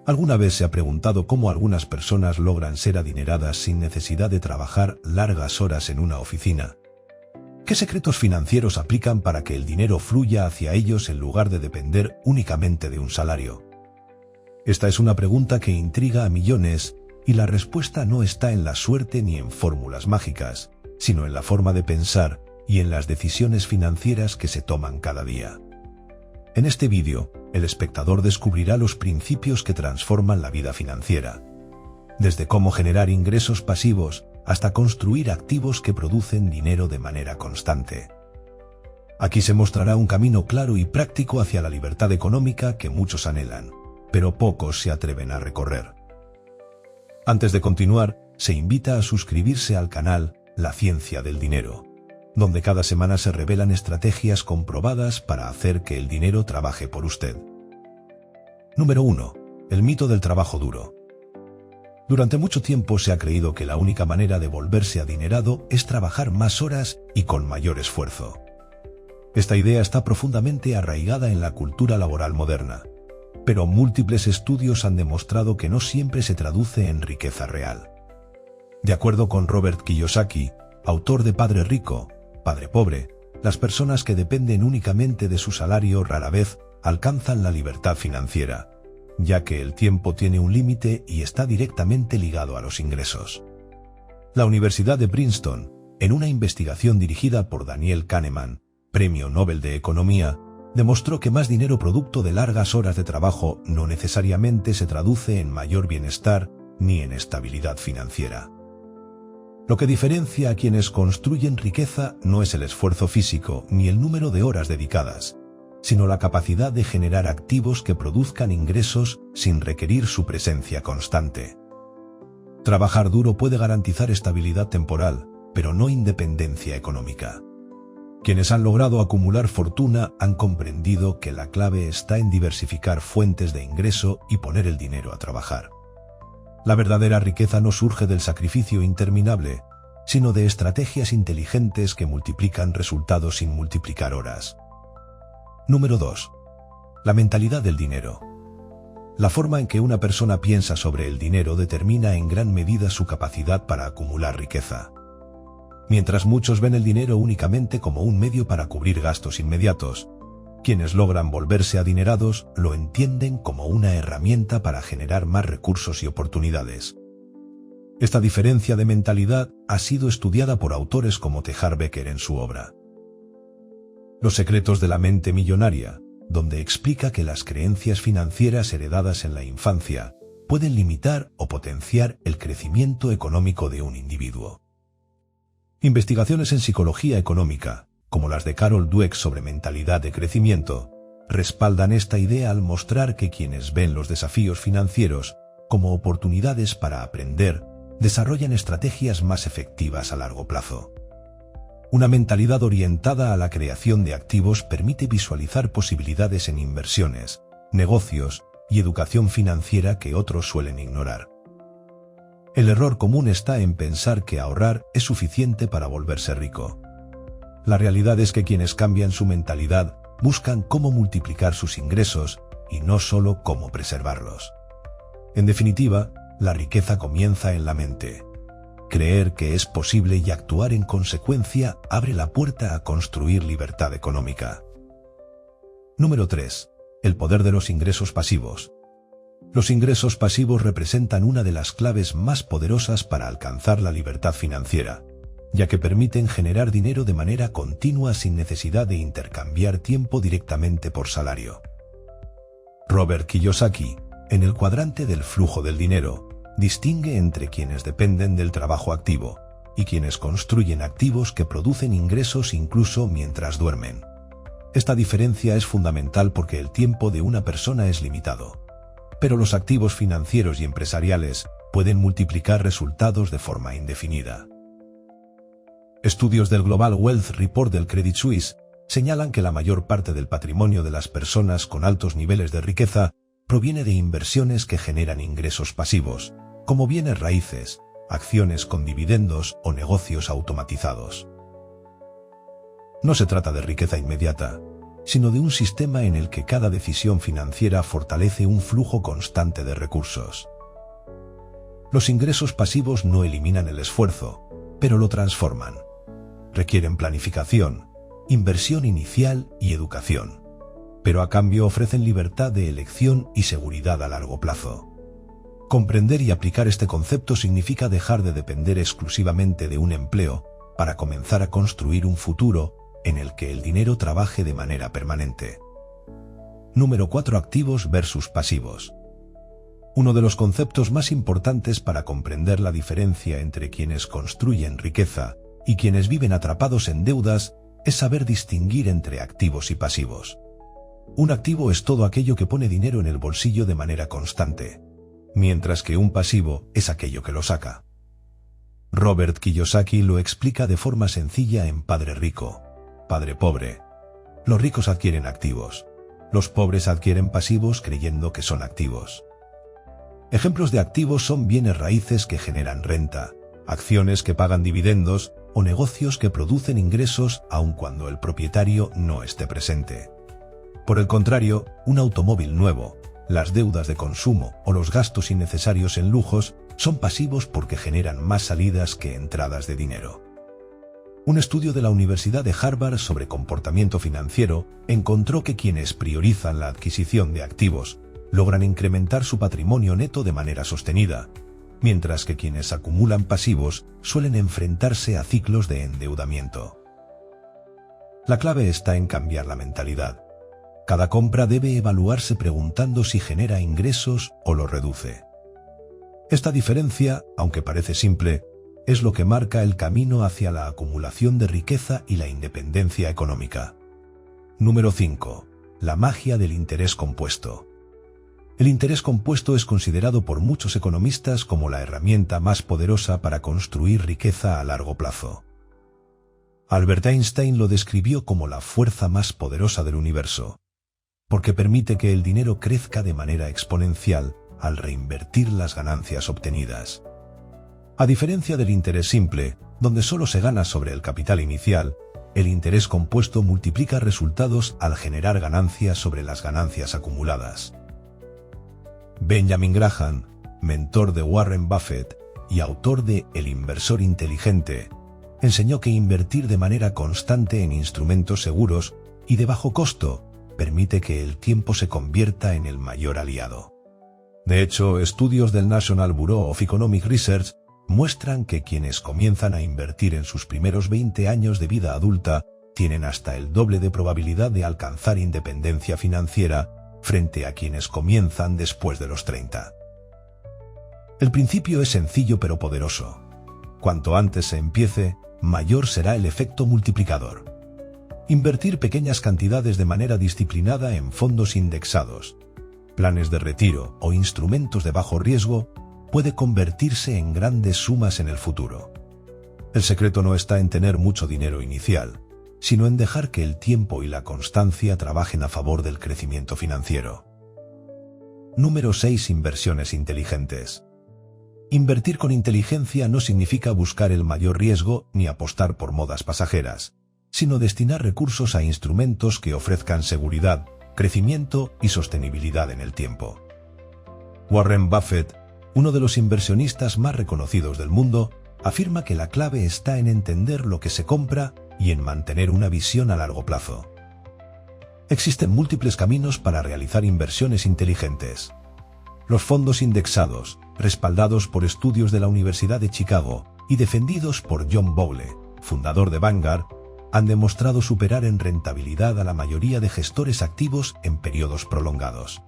¿Alguna vez se ha preguntado cómo algunas personas logran ser adineradas sin necesidad de trabajar largas horas en una oficina? ¿Qué secretos financieros aplican para que el dinero fluya hacia ellos en lugar de depender únicamente de un salario? Esta es una pregunta que intriga a millones y la respuesta no está en la suerte ni en fórmulas mágicas, sino en la forma de pensar y en las decisiones financieras que se toman cada día. En este vídeo, el espectador descubrirá los principios que transforman la vida financiera, desde cómo generar ingresos pasivos hasta construir activos que producen dinero de manera constante. Aquí se mostrará un camino claro y práctico hacia la libertad económica que muchos anhelan, pero pocos se atreven a recorrer. Antes de continuar, se invita a suscribirse al canal La Ciencia del Dinero, donde cada semana se revelan estrategias comprobadas para hacer que el dinero trabaje por usted. Número 1. El mito del trabajo duro. Durante mucho tiempo se ha creído que la única manera de volverse adinerado es trabajar más horas y con mayor esfuerzo. Esta idea está profundamente arraigada en la cultura laboral moderna, pero múltiples estudios han demostrado que no siempre se traduce en riqueza real. De acuerdo con Robert Kiyosaki, autor de Padre Rico, Padre Pobre, las personas que dependen únicamente de su salario rara vez alcanzan la libertad financiera, ya que el tiempo tiene un límite y está directamente ligado a los ingresos. La Universidad de Princeton, en una investigación dirigida por Daniel Kahneman, Premio Nobel de Economía, demostró que más dinero producto de largas horas de trabajo no necesariamente se traduce en mayor bienestar ni en estabilidad financiera. Lo que diferencia a quienes construyen riqueza no es el esfuerzo físico ni el número de horas dedicadas, sino la capacidad de generar activos que produzcan ingresos sin requerir su presencia constante. Trabajar duro puede garantizar estabilidad temporal, pero no independencia económica. Quienes han logrado acumular fortuna han comprendido que la clave está en diversificar fuentes de ingreso y poner el dinero a trabajar. La verdadera riqueza no surge del sacrificio interminable, sino de estrategias inteligentes que multiplican resultados sin multiplicar horas. Número 2. La mentalidad del dinero. La forma en que una persona piensa sobre el dinero determina en gran medida su capacidad para acumular riqueza. Mientras muchos ven el dinero únicamente como un medio para cubrir gastos inmediatos, quienes logran volverse adinerados lo entienden como una herramienta para generar más recursos y oportunidades. Esta diferencia de mentalidad ha sido estudiada por autores como T. Harv Eker en su obra Los secretos de la mente millonaria, donde explica que las creencias financieras heredadas en la infancia pueden limitar o potenciar el crecimiento económico de un individuo. Investigaciones en psicología económica, como las de Carol Dweck sobre mentalidad de crecimiento, respaldan esta idea al mostrar que quienes ven los desafíos financieros como oportunidades para aprender, desarrollan estrategias más efectivas a largo plazo. Una mentalidad orientada a la creación de activos permite visualizar posibilidades en inversiones, negocios y educación financiera que otros suelen ignorar. El error común está en pensar que ahorrar es suficiente para volverse rico. La realidad es que quienes cambian su mentalidad buscan cómo multiplicar sus ingresos y no solo cómo preservarlos. En definitiva, la riqueza comienza en la mente. Creer que es posible y actuar en consecuencia abre la puerta a construir libertad económica. Número 3. El poder de los ingresos pasivos. Los ingresos pasivos representan una de las claves más poderosas para alcanzar la libertad financiera, ya que permiten generar dinero de manera continua sin necesidad de intercambiar tiempo directamente por salario. Robert Kiyosaki, en el cuadrante del flujo del dinero, distingue entre quienes dependen del trabajo activo y quienes construyen activos que producen ingresos incluso mientras duermen. Esta diferencia es fundamental porque el tiempo de una persona es limitado, pero los activos financieros y empresariales pueden multiplicar resultados de forma indefinida. Estudios del Global Wealth Report del Credit Suisse señalan que la mayor parte del patrimonio de las personas con altos niveles de riqueza proviene de inversiones que generan ingresos pasivos, como bienes raíces, acciones con dividendos o negocios automatizados. No se trata de riqueza inmediata, sino de un sistema en el que cada decisión financiera fortalece un flujo constante de recursos. Los ingresos pasivos no eliminan el esfuerzo, pero lo transforman. Requieren planificación, inversión inicial y educación, pero a cambio ofrecen libertad de elección y seguridad a largo plazo. Comprender y aplicar este concepto significa dejar de depender exclusivamente de un empleo para comenzar a construir un futuro en el que el dinero trabaje de manera permanente. Número 4. Activos versus pasivos. Uno de los conceptos más importantes para comprender la diferencia entre quienes construyen riqueza y quienes viven atrapados en deudas es saber distinguir entre activos y pasivos. Un activo es todo aquello que pone dinero en el bolsillo de manera constante, mientras que un pasivo es aquello que lo saca. Robert Kiyosaki lo explica de forma sencilla en Padre Rico, Padre Pobre. Los ricos adquieren activos, los pobres adquieren pasivos creyendo que son activos. Ejemplos de activos son bienes raíces que generan renta, acciones que pagan dividendos o negocios que producen ingresos aun cuando el propietario no esté presente. Por el contrario, un automóvil nuevo, las deudas de consumo o los gastos innecesarios en lujos son pasivos porque generan más salidas que entradas de dinero. Un estudio de la Universidad de Harvard sobre comportamiento financiero encontró que quienes priorizan la adquisición de activos logran incrementar su patrimonio neto de manera sostenida, mientras que quienes acumulan pasivos suelen enfrentarse a ciclos de endeudamiento. La clave está en cambiar la mentalidad. Cada compra debe evaluarse preguntando si genera ingresos o los reduce. Esta diferencia, aunque parece simple, es lo que marca el camino hacia la acumulación de riqueza y la independencia económica. Número 5. La magia del interés compuesto. El interés compuesto es considerado por muchos economistas como la herramienta más poderosa para construir riqueza a largo plazo. Albert Einstein lo describió como la fuerza más poderosa del universo, porque permite que el dinero crezca de manera exponencial al reinvertir las ganancias obtenidas. A diferencia del interés simple, donde solo se gana sobre el capital inicial, el interés compuesto multiplica resultados al generar ganancias sobre las ganancias acumuladas. Benjamin Graham, mentor de Warren Buffett y autor de El inversor inteligente, enseñó que invertir de manera constante en instrumentos seguros y de bajo costo permite que el tiempo se convierta en el mayor aliado. De hecho, estudios del National Bureau of Economic Research muestran que quienes comienzan a invertir en sus primeros 20 años de vida adulta tienen hasta el doble de probabilidad de alcanzar independencia financiera frente a quienes comienzan después de los 30. El principio es sencillo pero poderoso. Cuanto antes se empiece, mayor será el efecto multiplicador. Invertir pequeñas cantidades de manera disciplinada en fondos indexados, planes de retiro o instrumentos de bajo riesgo puede convertirse en grandes sumas en el futuro. El secreto no está en tener mucho dinero inicial, sino en dejar que el tiempo y la constancia trabajen a favor del crecimiento financiero. Número 6. Inversiones inteligentes. Invertir con inteligencia no significa buscar el mayor riesgo ni apostar por modas pasajeras, sino destinar recursos a instrumentos que ofrezcan seguridad, crecimiento y sostenibilidad en el tiempo. Warren Buffett, uno de los inversionistas más reconocidos del mundo, afirma que la clave está en entender lo que se compra y en mantener una visión a largo plazo. Existen múltiples caminos para realizar inversiones inteligentes. Los fondos indexados, respaldados por estudios de la Universidad de Chicago y defendidos por John Bogle, fundador de Vanguard, han demostrado superar en rentabilidad a la mayoría de gestores activos en periodos prolongados.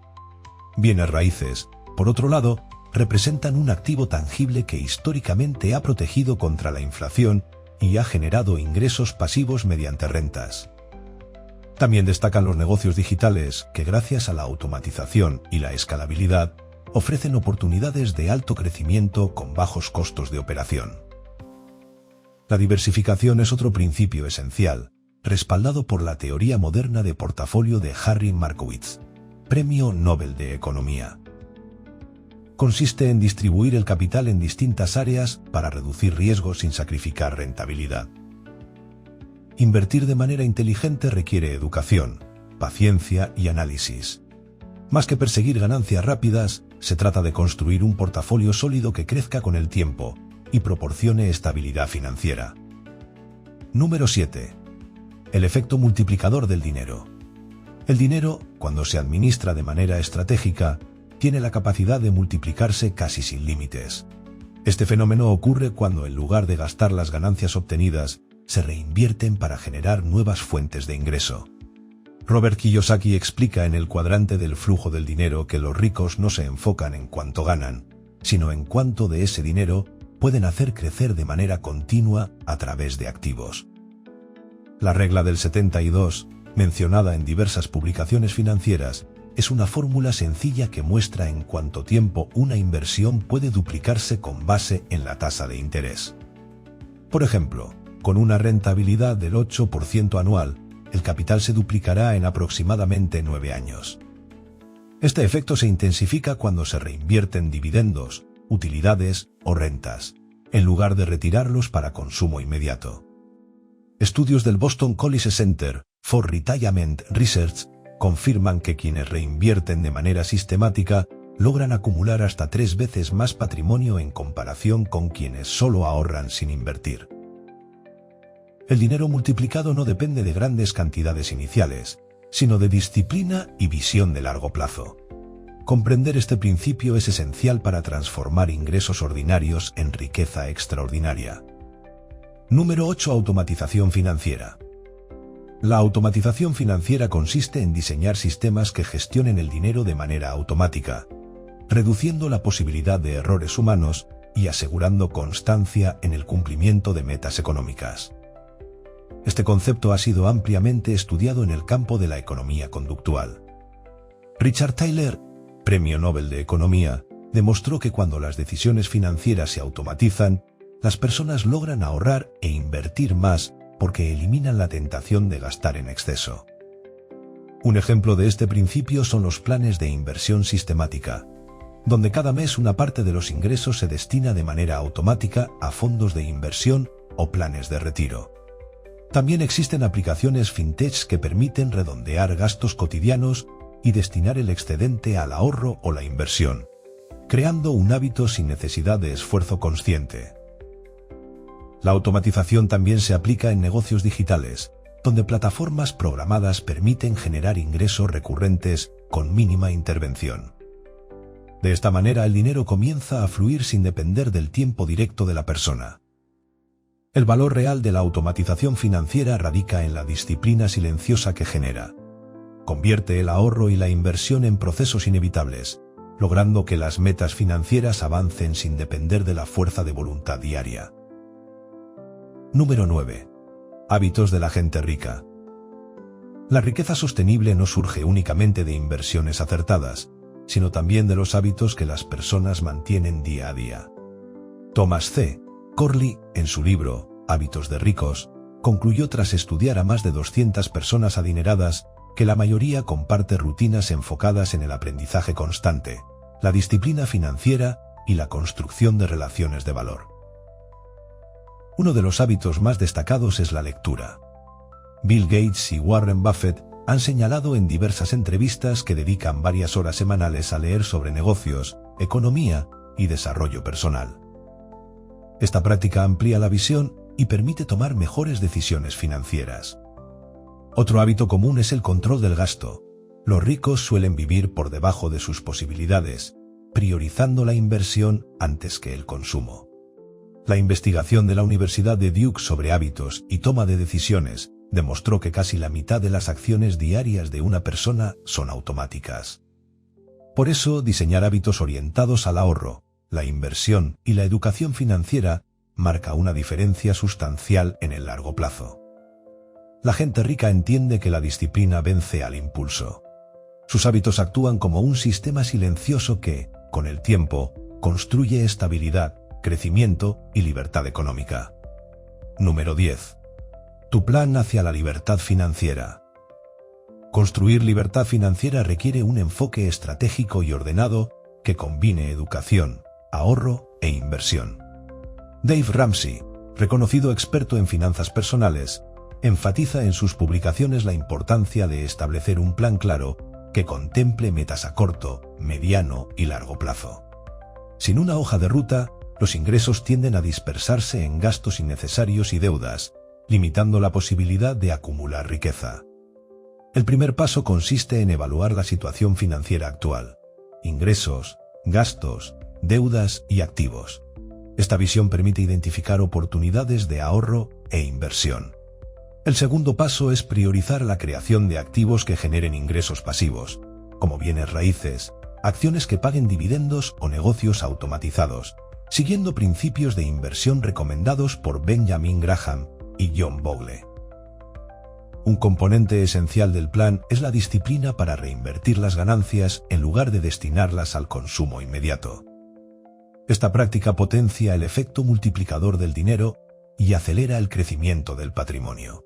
Bienes raíces, por otro lado, representan un activo tangible que históricamente ha protegido contra la inflación y ha generado ingresos pasivos mediante rentas. También destacan los negocios digitales que, gracias a la automatización y la escalabilidad, ofrecen oportunidades de alto crecimiento con bajos costos de operación. La diversificación es otro principio esencial, respaldado por la teoría moderna de portafolio de Harry Markowitz, Premio Nobel de Economía. Consiste en distribuir el capital en distintas áreas para reducir riesgos sin sacrificar rentabilidad. Invertir de manera inteligente requiere educación, paciencia y análisis. Más que perseguir ganancias rápidas, se trata de construir un portafolio sólido que crezca con el tiempo y proporcione estabilidad financiera. Número 7. El efecto multiplicador del dinero. El dinero, cuando se administra de manera estratégica, tiene la capacidad de multiplicarse casi sin límites. Este fenómeno ocurre cuando, en lugar de gastar las ganancias obtenidas, se reinvierten para generar nuevas fuentes de ingreso. Robert Kiyosaki explica en el cuadrante del flujo del dinero que los ricos no se enfocan en cuánto ganan, sino en cuánto de ese dinero pueden hacer crecer de manera continua a través de activos. La regla del 72, mencionada en diversas publicaciones financieras, es una fórmula sencilla que muestra en cuánto tiempo una inversión puede duplicarse con base en la tasa de interés. Por ejemplo, con una rentabilidad del 8% anual, el capital se duplicará en aproximadamente 9 años. Este efecto se intensifica cuando se reinvierten dividendos, utilidades o rentas, en lugar de retirarlos para consumo inmediato. Estudios del Boston College Center for Retirement Research confirman que quienes reinvierten de manera sistemática logran acumular hasta 3 veces más patrimonio en comparación con quienes solo ahorran sin invertir. El dinero multiplicado no depende de grandes cantidades iniciales, sino de disciplina y visión de largo plazo. Comprender este principio es esencial para transformar ingresos ordinarios en riqueza extraordinaria. Número 8. Automatización financiera. La automatización financiera consiste en diseñar sistemas que gestionen el dinero de manera automática, reduciendo la posibilidad de errores humanos y asegurando constancia en el cumplimiento de metas económicas. Este concepto ha sido ampliamente estudiado en el campo de la economía conductual. Richard Thaler, Premio Nobel de Economía, demostró que cuando las decisiones financieras se automatizan, las personas logran ahorrar e invertir más porque eliminan la tentación de gastar en exceso. Un ejemplo de este principio son los planes de inversión sistemática, donde cada mes una parte de los ingresos se destina de manera automática a fondos de inversión o planes de retiro. También existen aplicaciones fintech que permiten redondear gastos cotidianos y destinar el excedente al ahorro o la inversión, creando un hábito sin necesidad de esfuerzo consciente. La automatización también se aplica en negocios digitales, donde plataformas programadas permiten generar ingresos recurrentes con mínima intervención. De esta manera el dinero comienza a fluir sin depender del tiempo directo de la persona. El valor real de la automatización financiera radica en la disciplina silenciosa que genera. Convierte el ahorro y la inversión en procesos inevitables, logrando que las metas financieras avancen sin depender de la fuerza de voluntad diaria. Número 9. Hábitos de la gente rica. La riqueza sostenible no surge únicamente de inversiones acertadas, sino también de los hábitos que las personas mantienen día a día. Thomas C. Corley, en su libro Hábitos de ricos, concluyó tras estudiar a más de 200 personas adineradas que la mayoría comparte rutinas enfocadas en el aprendizaje constante, la disciplina financiera y la construcción de relaciones de valor. Uno de los hábitos más destacados es la lectura. Bill Gates y Warren Buffett han señalado en diversas entrevistas que dedican varias horas semanales a leer sobre negocios, economía y desarrollo personal. Esta práctica amplía la visión y permite tomar mejores decisiones financieras. Otro hábito común es el control del gasto. Los ricos suelen vivir por debajo de sus posibilidades, priorizando la inversión antes que el consumo. La investigación de la Universidad de Duke sobre hábitos y toma de decisiones demostró que casi la mitad de las acciones diarias de una persona son automáticas. Por eso, diseñar hábitos orientados al ahorro, la inversión y la educación financiera marca una diferencia sustancial en el largo plazo. La gente rica entiende que la disciplina vence al impulso. Sus hábitos actúan como un sistema silencioso que, con el tiempo, construye estabilidad, crecimiento y libertad económica. Número 10. Tu plan hacia la libertad financiera. Construir libertad financiera requiere un enfoque estratégico y ordenado que combine educación, ahorro e inversión. Dave Ramsey, reconocido experto en finanzas personales, enfatiza en sus publicaciones la importancia de establecer un plan claro que contemple metas a corto, mediano y largo plazo. Sin una hoja de ruta, los ingresos tienden a dispersarse en gastos innecesarios y deudas, limitando la posibilidad de acumular riqueza. El primer paso consiste en evaluar la situación financiera actual: ingresos, gastos, deudas y activos. Esta visión permite identificar oportunidades de ahorro e inversión. El segundo paso es priorizar la creación de activos que generen ingresos pasivos, como bienes raíces, acciones que paguen dividendos o negocios automatizados, siguiendo principios de inversión recomendados por Benjamin Graham y John Bogle. Un componente esencial del plan es la disciplina para reinvertir las ganancias en lugar de destinarlas al consumo inmediato. Esta práctica potencia el efecto multiplicador del dinero y acelera el crecimiento del patrimonio.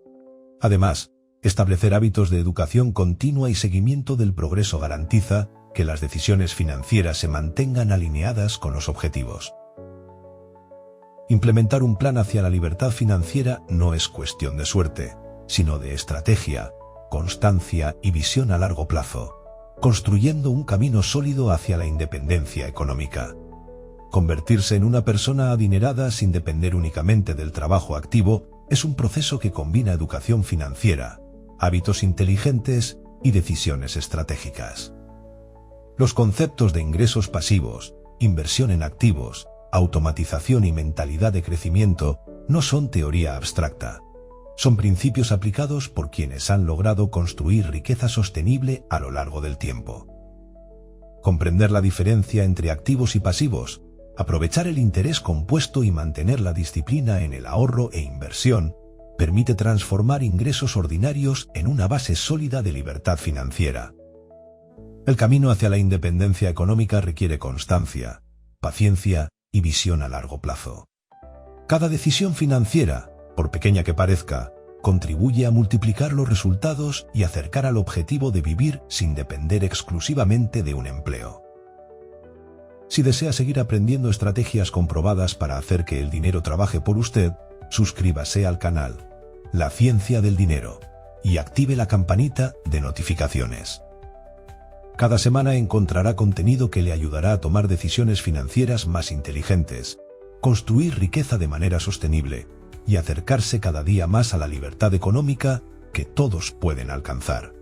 Además, establecer hábitos de educación continua y seguimiento del progreso garantiza que las decisiones financieras se mantengan alineadas con los objetivos. Implementar un plan hacia la libertad financiera no es cuestión de suerte, sino de estrategia, constancia y visión a largo plazo, construyendo un camino sólido hacia la independencia económica. Convertirse en una persona adinerada sin depender únicamente del trabajo activo es un proceso que combina educación financiera, hábitos inteligentes y decisiones estratégicas. Los conceptos de ingresos pasivos, inversión en activos, automatización y mentalidad de crecimiento no son teoría abstracta. Son principios aplicados por quienes han logrado construir riqueza sostenible a lo largo del tiempo. Comprender la diferencia entre activos y pasivos, aprovechar el interés compuesto y mantener la disciplina en el ahorro e inversión permite transformar ingresos ordinarios en una base sólida de libertad financiera. El camino hacia la independencia económica requiere constancia, paciencia y visión a largo plazo. Cada decisión financiera, por pequeña que parezca, contribuye a multiplicar los resultados y acercar al objetivo de vivir sin depender exclusivamente de un empleo. Si desea seguir aprendiendo estrategias comprobadas para hacer que el dinero trabaje por usted, suscríbase al canal La Ciencia del Dinero y active la campanita de notificaciones. Cada semana encontrará contenido que le ayudará a tomar decisiones financieras más inteligentes, construir riqueza de manera sostenible y acercarse cada día más a la libertad económica que todos pueden alcanzar.